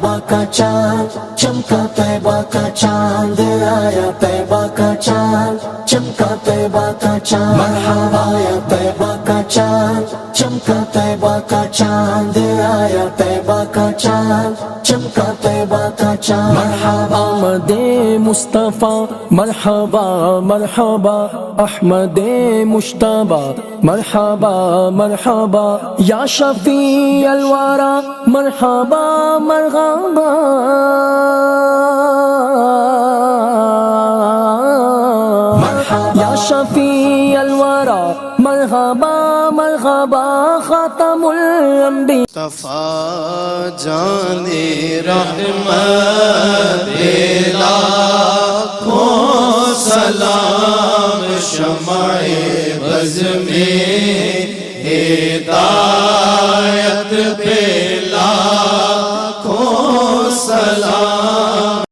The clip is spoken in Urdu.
طیبہ کا چاند چمکا طیبہ کا چاند آیا طیبہ کا چاند چمکا طیبہ کا چاند مرحبا آیا طیبہ کا چاند چمکا طیبہ کا چاند آیا طیبہ کا چاند چمکا طیبہ کا چاند مرحبا آمد مصطفیٰ مرحبا مرحبا احمد مجتبی مرحبا مرحبا یا شفیع الورى مرحبا مرحبا یا شفیع الورى مرحبا مرحبا خاتم الانبیاء مصطفیٰ جان رحمت لاکھوں سلام شمع بز میں ہدایت پہ لاکھوں سلام